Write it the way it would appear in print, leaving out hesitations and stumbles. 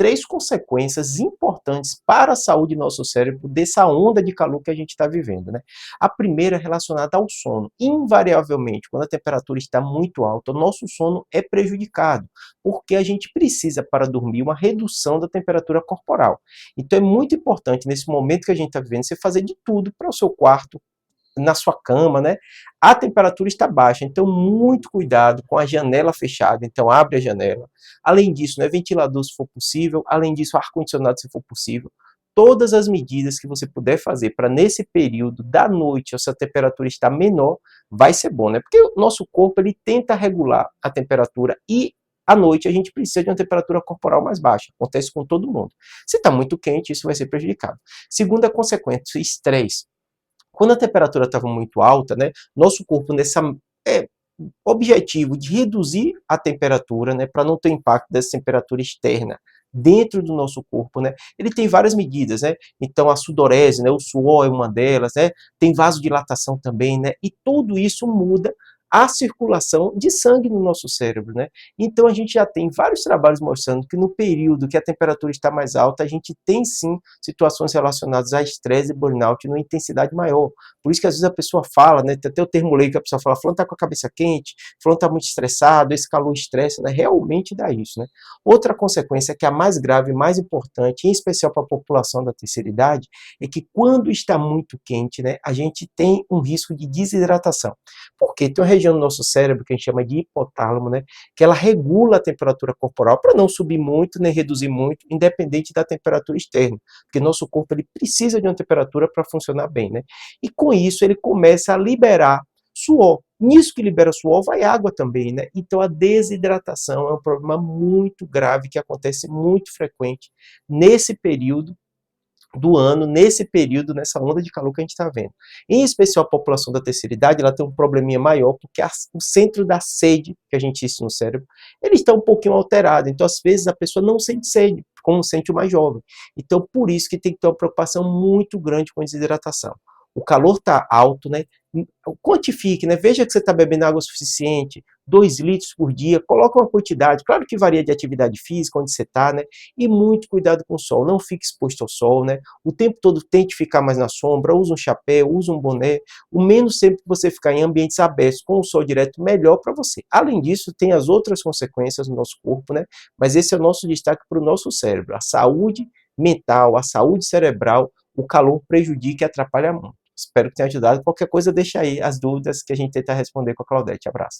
três consequências importantes para a saúde do nosso cérebro dessa onda de calor que a gente está vivendo, né? A primeira é relacionada ao sono. Invariavelmente, quando a temperatura está muito alta, o nosso sono é prejudicado, porque a gente precisa, para dormir, uma redução da temperatura corporal. Então é muito importante, nesse momento que a gente está vivendo, você fazer de tudo para o seu quarto, na sua cama, né? A temperatura está baixa, então muito cuidado com a janela fechada, então abre a janela. Além disso, né, ventilador se for possível, além disso, ar-condicionado se for possível. Todas as medidas que você puder fazer para nesse período da noite, essa temperatura estar menor, vai ser bom, né? Porque o nosso corpo ele tenta regular a temperatura e à noite a gente precisa de uma temperatura corporal mais baixa. Acontece com todo mundo. Se está muito quente, isso vai ser prejudicado. Segunda consequência, estresse. Quando a temperatura estava muito alta, né, nosso corpo nessa é, objetivo de reduzir a temperatura, né, para não ter impacto dessa temperatura externa dentro do nosso corpo, né, ele tem várias medidas, né, então a sudorese, né, o suor é uma delas, né, tem vasodilatação também, né, e tudo isso muda a circulação de sangue no nosso cérebro, né? Então a gente já tem vários trabalhos mostrando que no período que a temperatura está mais alta, a gente tem sim situações relacionadas a estresse e burnout numa intensidade maior. Por isso que às vezes a pessoa fala, né, tem até o termo leigo que a pessoa fala, fulano está com a cabeça quente, fulano está muito estressado, esse calor estressa, né? Realmente dá isso, né? Outra consequência que é a mais grave, mais importante, em especial para a população da terceira idade, é que quando está muito quente, né, a gente tem um risco de desidratação. Porque tem uma região do nosso cérebro que a gente chama de hipotálamo, né, que ela regula a temperatura corporal para não subir muito nem reduzir muito, independente da temperatura externa, porque nosso corpo ele precisa de uma temperatura para funcionar bem, né? E com isso ele começa a liberar suor. Nisso que libera suor vai água também, né? Então a desidratação é um problema muito grave que acontece muito frequente nesse período do ano, nesse período, nessa onda de calor que a gente está vendo. Em especial a população da terceira idade, ela tem um probleminha maior, porque o centro da sede, que a gente disse no cérebro, ele está um pouquinho alterado, então às vezes a pessoa não sente sede, como sente o mais jovem. Então por isso que tem que ter uma preocupação muito grande com a desidratação. O calor está alto, né? Quantifique, né? Veja que você está bebendo água suficiente, 2 litros por dia, coloca uma quantidade, claro que varia de atividade física, onde você está, né? E muito cuidado com o sol, não fique exposto ao sol, né? O tempo todo tente ficar mais na sombra, use um chapéu, use um boné, o menos tempo que você ficar em ambientes abertos com o sol direto, melhor para você. Além disso, tem as outras consequências no nosso corpo, né? Mas esse é o nosso destaque para o nosso cérebro, a saúde mental, a saúde cerebral, o calor prejudica e atrapalha muito. Espero que tenha ajudado. Qualquer coisa, deixa aí as dúvidas que a gente tenta responder com a Claudete. Abraço.